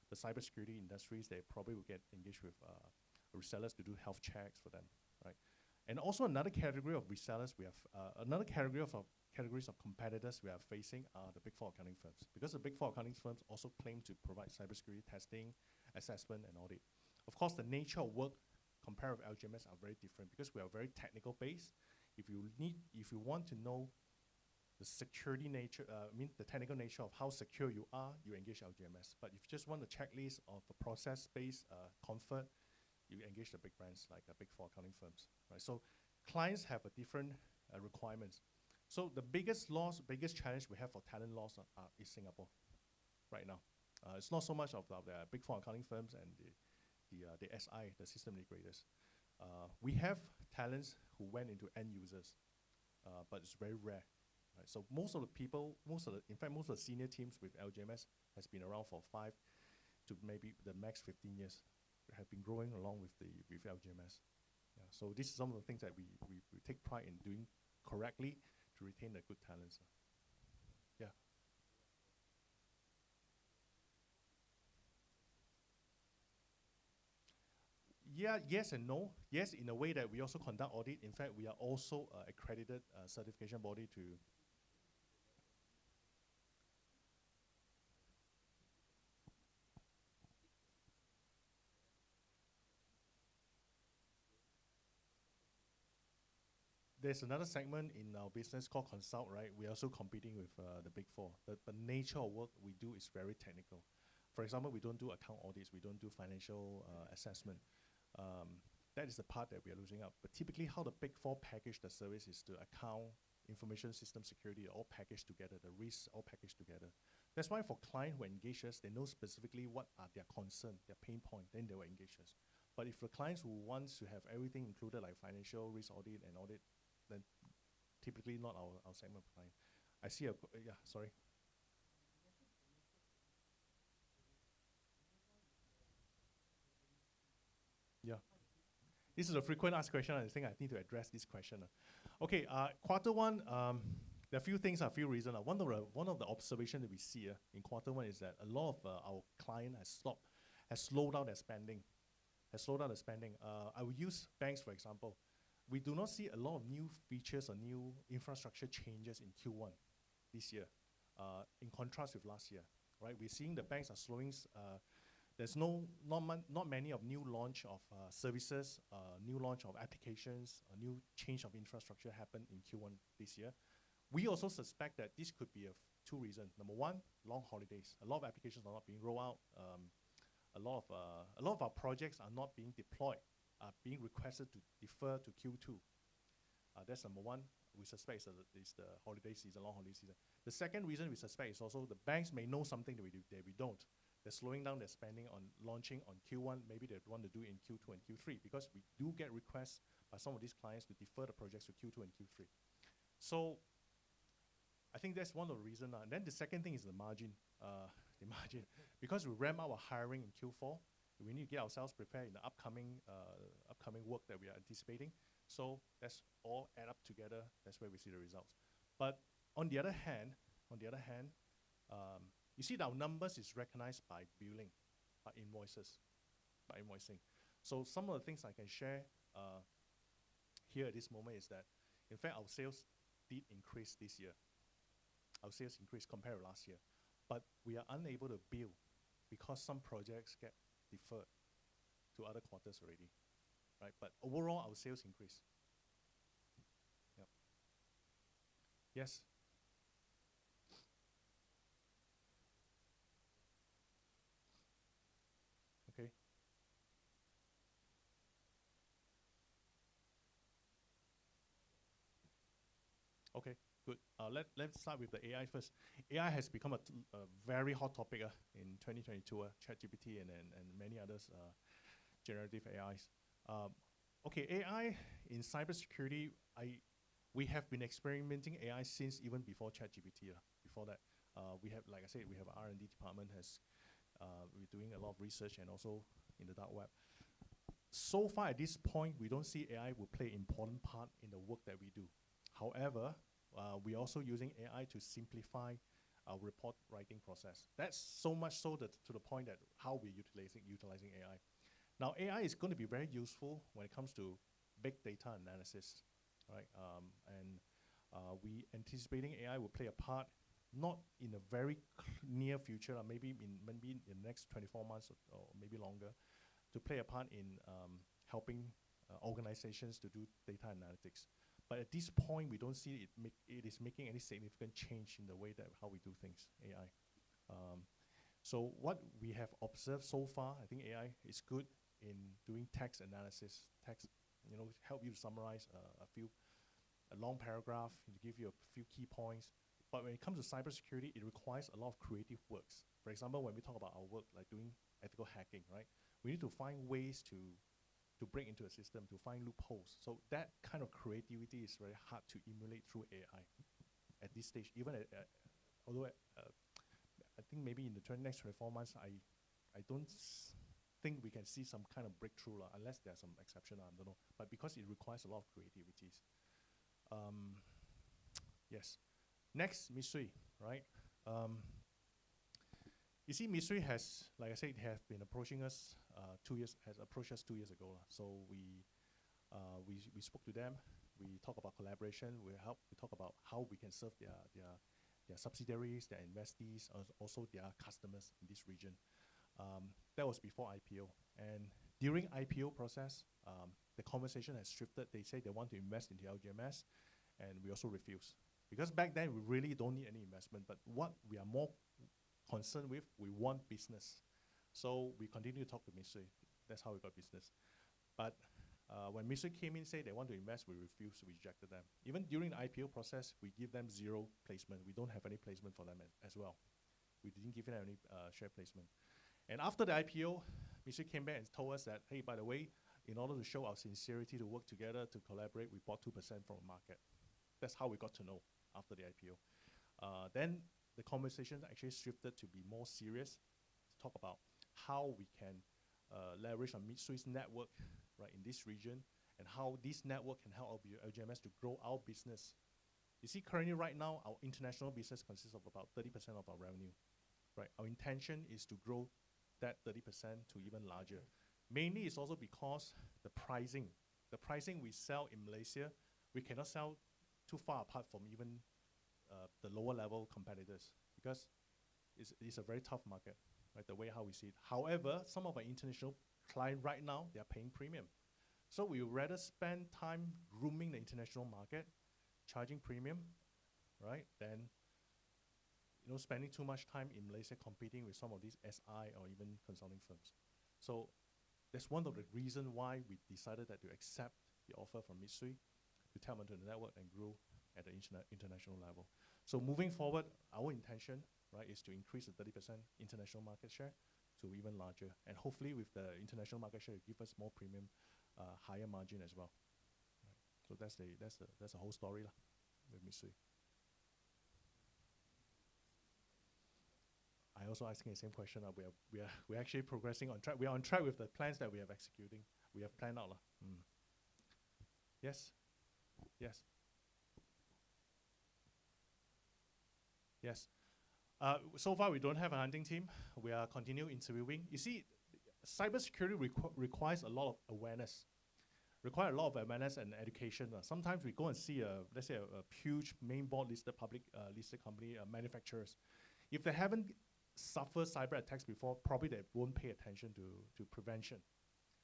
the cybersecurity industries, they probably will get engaged with resellers to do health checks for them, right? And also another category of resellers, we have another categories of competitors we are facing are the Big Four accounting firms. Because the Big Four accounting firms also claim to provide cybersecurity testing, assessment, and audit. Of course, the nature of work compared with LGMS are very different because we are very technical based. If you want to know the security nature, the technical nature of how secure you are, you engage LGMS. But if you just want a checklist of a process-based comfort, you engage the big brands like Big Four accounting firms, right? So clients have a different requirements. So the biggest challenge we have for talent loss is Singapore right now. It's not so much of the Big Four accounting firms and the SI, the system integrators. We have talents who went into end users, but it's very rare. Right? So most of the senior teams with LGMS has been around for 5 to maybe the max 15 years. Have been growing along with LGMS. Yeah, so this is some of the things that we take pride in doing correctly to retain the good talents. Yeah. Yeah, yes and no. Yes, in a way that we also conduct audit. In fact, we are also accredited certification body to. There's another segment in our business called Consult, right? We're also competing with the Big Four. The nature of work we do is very technical. For example, we don't do account audits, we don't do financial assessment. That is the part that we are losing out. But typically how the Big Four package the service is to account, information system security, all packaged together, the risks all packaged together. That's why for client who engage us, they know specifically what are their concern, their pain point, then they will engage us. But if the clients who wants to have everything included like financial risk audit and audit, then typically not our segment of client. I see yeah, sorry. Yeah. This is a frequent asked question. I think I need to address this question. Okay, quarter one, there are a few things, a few reasons. One of the observations that we see in quarter one is that a lot of our client has slowed down their spending. I will use banks for example. we do not see a lot of new features or new infrastructure changes in Q1 this year, in contrast with last year, right? We're seeing the banks are slowing. There's not many of new launch of services, new launch of applications, a new change of infrastructure happened in Q1 this year. We also suspect that this could be two reasons. Number one, long holidays. A lot of applications are not being rolled out. A lot of our projects are not being deployed, are being requested to defer to Q2. That's number one. We suspect is the holiday season, long holiday season. The second reason we suspect is also the banks may know something that we don't. They're slowing down their spending on launching on Q1. Maybe they want to do it in Q2 and Q3 because we do get requests by some of these clients to defer the projects to Q2 and Q3. So I think that's one of the reasons. And then the second thing is the margin. Because we ramp our hiring in Q4, we need to get ourselves prepared in the upcoming work that we are anticipating. So that's all add up together. That's where we see the results. But on the other hand, you see that our numbers is recognized by billing, by invoicing. So some of the things I can share here at this moment is that, in fact, our sales did increase this year. Our sales increased compared to last year. But we are unable to bill because some projects get deferred to other quarters already, right? But overall, our sales increase. Yep. Yes? Okay. Okay. Good. Let's start with the AI first. AI has become a very hot topic in 2022, ChatGPT and many others, generative AIs. Okay, AI in cybersecurity, we have been experimenting AI since even before ChatGPT. Before that, we have, like I said, we have an R&D department we're doing a lot of research and also in the dark web. So far at this point, we don't see AI will play an important part in the work that we do. However, we're also using AI to simplify our report writing process. That's so much so that to the point that how we're utilizing AI. Now, AI is going to be very useful when it comes to big data analysis, right? We anticipating AI will play a part, not in a very near future, maybe in the next 24 months or maybe longer, to play a part in helping organizations to do data analytics. But at this point, we don't see it is making any significant change in the way that how we do things, AI. So what we have observed so far, I think AI is good in doing text analysis. Text, help you to summarize a long paragraph, to give you a few key points. But when it comes to cybersecurity, it requires a lot of creative works. For example, when we talk about our work, like doing ethical hacking, right? We need to find ways to break into a system, to find loopholes. So that kind of creativity is very hard to emulate through AI at this stage. Even although I think maybe in the next 24 months, I don't think we can see some kind of breakthrough, unless there's some exception, I don't know. But because it requires a lot of creativities. Yes. Next, Misui, right? You see, Misui has, like I said, have been approaching us 2 years, has approached us 2 years ago. So we spoke to them. We talk about collaboration. We talk about how we can serve their subsidiaries, their investees, also their customers in this region. That was before IPO. And during IPO process, the conversation has shifted. They say they want to invest into LGMS, and we also refuse. Because back then, we really don't need any investment. But what we are more concerned with, we want business. So we continue to talk to Misui. That's how we got business. But when Misui came in, say they want to invest, we refused, we rejected them. Even during the IPO process, we give them zero placement. We don't have any placement for them as well. We didn't give them any share placement. And after the IPO, Misui came back and told us that, hey, by the way, in order to show our sincerity to work together, to collaborate, we bought 2% from the market. That's how we got to know after the IPO. Then the conversation actually shifted to be more serious, to talk about how we can leverage on Mitsui's network, right, in this region, and how this network can help LGMS to grow our business. You see, currently right now, our international business consists of about 30% of our revenue, right? Our intention is to grow that 30% to even larger. Mainly it's also because the pricing The pricing we sell in Malaysia, we cannot sell too far apart from even the lower level competitors, because it's a very tough market, right? The way how we see it. However, some of our international clients right now, they are paying premium. So we would rather spend time grooming the international market, charging premium, right, than spending too much time in Malaysia competing with some of these SI or even consulting firms. So that's one of the reasons why we decided that to accept the offer from Mitsui to tap into the network and grow at the international level. So moving forward, our intention, right, is to increase the 30% international market share to even larger. And hopefully with the international market share, give us more premium, higher margin as well. Right. So that's the whole story lah with Mitsui. I also asking the same question. We're actually progressing on track. We are on track with the plans that we have executing. We have planned out lah. Yes. Yes. Yes. So far, we don't have a hunting team. We are continuing interviewing. You see, cybersecurity requires a lot of awareness. Require a lot of awareness and education. Sometimes we go and see let's say a huge main board listed public listed company manufacturers. If they haven't suffered cyber attacks before, probably they won't pay attention to prevention.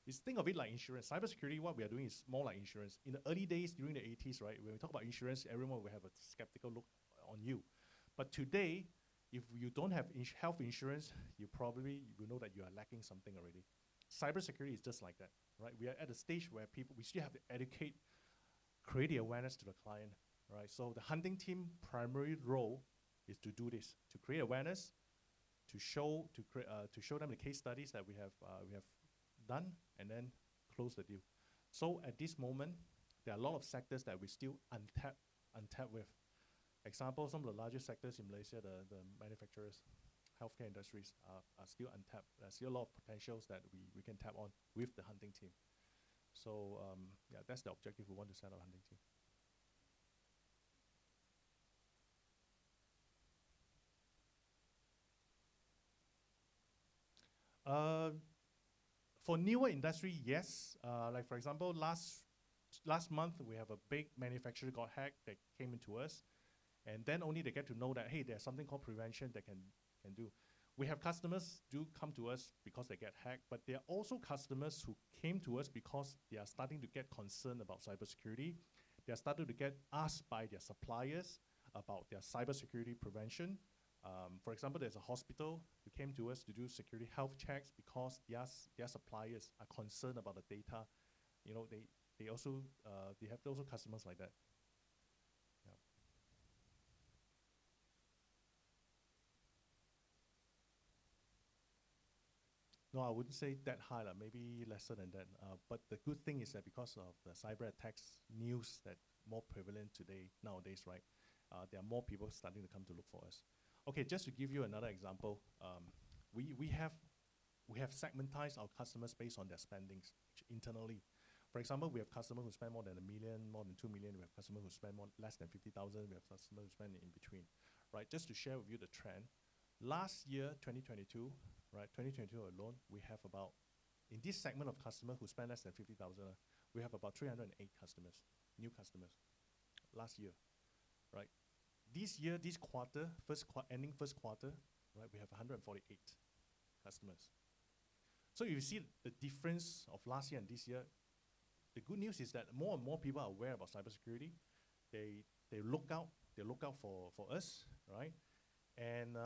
Just think of it like insurance. Cybersecurity, what we are doing is more like insurance. In the early days, during the 80s, right, when we talk about insurance, everyone will have a skeptical look on you. But today, if you don't have health insurance, you probably will know that you are lacking something already. Cybersecurity is just like that, right? We are at a stage where we still have to educate, create the awareness to the client, right? So the hunting team primary role is to do this, to create awareness, to show them the case studies that we have done, and then close the deal. So at this moment, there are a lot of sectors that we still untapped with. Example, some of the largest sectors in Malaysia, the manufacturers, healthcare industries are still untapped. There's still a lot of potentials that we can tap on with the hunting team. So yeah, that's the objective we want to set our hunting team. For newer industry, yes. Like for example, last month we have a big manufacturer got hacked that came into us, and then only they get to know that hey, there's something called prevention that can do. We have customers do come to us because they get hacked, but there are also customers who came to us because they are starting to get concerned about cybersecurity. They are starting to get asked by their suppliers about their cybersecurity prevention. For example, there's a hospital who came to us to do security health checks because their suppliers are concerned about the data. You know, they have also customers like that. Yeah. No, I wouldn't say that high, maybe lesser than that. But the good thing is that because of the cyber attacks news that more prevalent nowadays, right? There are more people starting to come to look for us. Okay, just to give you another example, we have segmentized our customers based on their spendings internally. For example, we have customers who spend more than $1 million, more than $2 million. We have customers who spend less than 50,000. We have customers who spend in between, right? Just to share with you the trend. Last year, 2022, right? 2022 alone, we have about, in this segment of customers who spend less than 50,000, we have about 308 customers, new customers, last year, right? This year, this quarter, ending first quarter, right, we have 148 customers. So you see the difference of last year and this year. The good news is that more and more people are aware about cybersecurity. They look out for us, right? And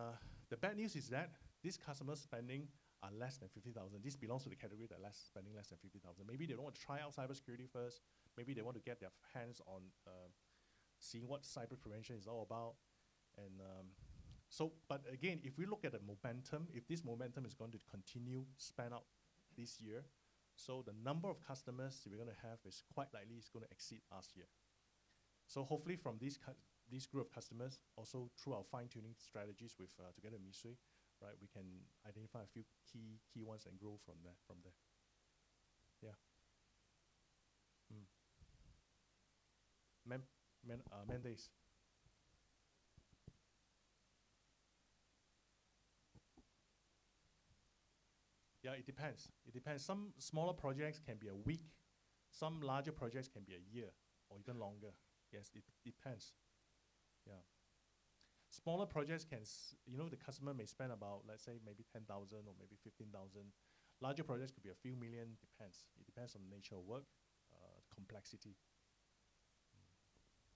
the bad news is that these customers spending are less than 50,000. This belongs to the category that spending less than 50,000. Maybe they don't want to try out cybersecurity first. Maybe they want to get their hands on seeing what cyber prevention is all about. And but again, if we look at the momentum, if this momentum is going to continue span out this year, so the number of customers we're going to have is quite likely is going to exceed last year. So hopefully from this group of customers, also through our fine-tuning strategies with together with Mitsui, right, we can identify a few key ones and grow from there. Yeah. Mandates. Yeah, it depends. Some smaller projects can be a week. Some larger projects can be a year or even longer. Yes, it depends. Yeah. Smaller projects can, the customer may spend about, let's say, maybe 10,000 or maybe 15,000. Larger projects could be a few million, depends. It depends on the nature of work, complexity.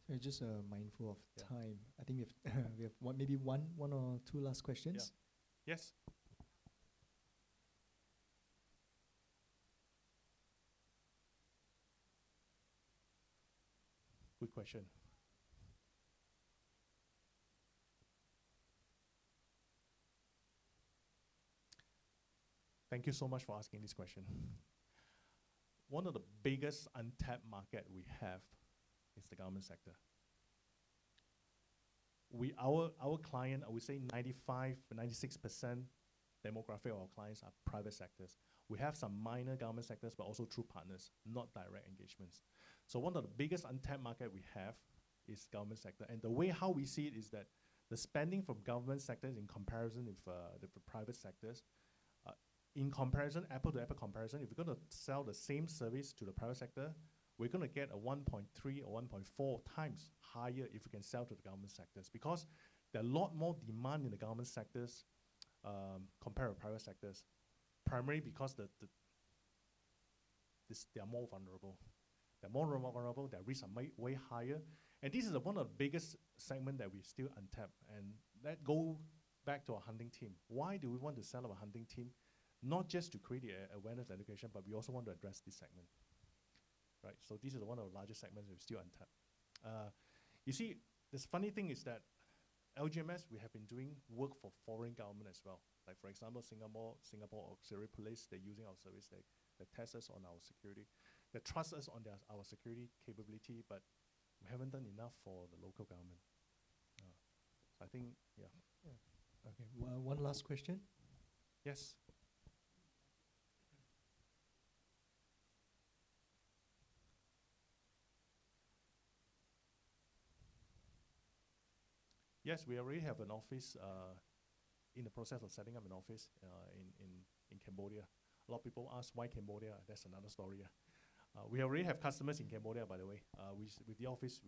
So just mindful of Yeah. time. I think we have maybe one or two last questions. Yes? Good question. Thank you so much for asking this question. One of the biggest untapped market we have is the government sector. Our client, I would say 95, 96% demographic of our clients are private sectors. We have some minor government sectors, but also through partners, not direct engagements. So one of the biggest untapped market we have is government sector. And the way how we see it is that the spending from government sectors in comparison with the private sectors, in comparison, apple to apple comparison, if we're going to sell the same service to the private sector, we're going to get a 1.3 or 1.4 times higher if we can sell to the government sectors, because there are a lot more demand in the government sectors compared to private sectors, primarily because they are more vulnerable. They're more vulnerable, their risks are way higher. And this is one of the biggest segment that we still untap. And that go back to our hunting team. Why do we want to sell our hunting team? Not just to create awareness and education, but we also want to address this segment. Right, so this is one of the largest segments we still untap. You see, this funny thing is that LGMS, we have been doing work for foreign government as well. Like for example, Singapore Auxiliary Police, they're using our service, they test us on our security. They trust us on our security capability, but we haven't done enough for the local government. I think, yeah. Okay, one last question. Yes. Yes, we already have an office in the process of setting up an office in Cambodia. A lot of people ask why Cambodia. That's another story. We already have customers in Cambodia, by the way. With the office,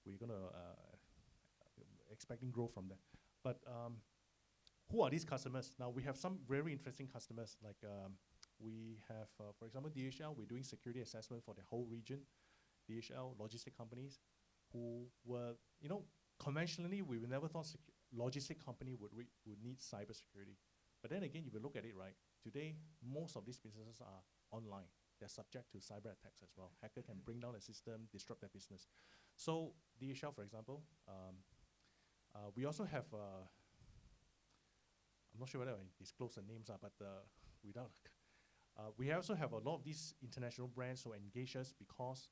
we're going to expecting growth from that. But who are these customers? Now, we have some very interesting customers. Like we have, for example, DHL. We're doing security assessment for the whole region. DHL, logistic companies who were, conventionally, we never thought logistic company would need cybersecurity. But then again, if you look at it, right, today, most of these businesses are online. They're subject to cyber attacks as well. Hacker can bring down the system, disrupt their business. So DHL, for example, we also have, I'm not sure whether I disclose the names, but we also have a lot of these international brands who engage us because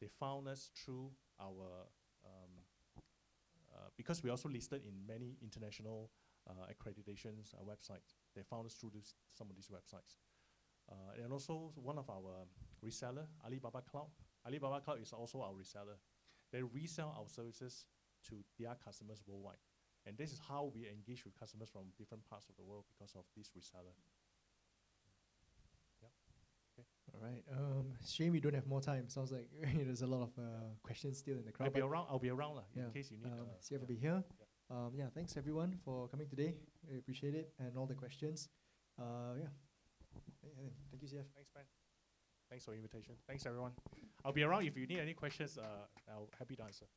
they found us through our, because we also listed in many international accreditations websites. They found us through some of these websites. And also one of our reseller, Alibaba Cloud. Alibaba Cloud is also our reseller. They resell our services to their customers worldwide. And this is how we engage with customers from different parts of the world because of this reseller. Yeah. Okay. All right. Shame we don't have more time. Sounds like there's a lot of questions still in the crowd. I'll be around in case you need. CF will be here. Yeah. Thanks everyone for coming today. I appreciate it and all the questions. Yeah. Thank you, CF. Thanks, Ben. Thanks for the invitation. Thanks, everyone. I'll be around if you need any questions. I'll happy to answer.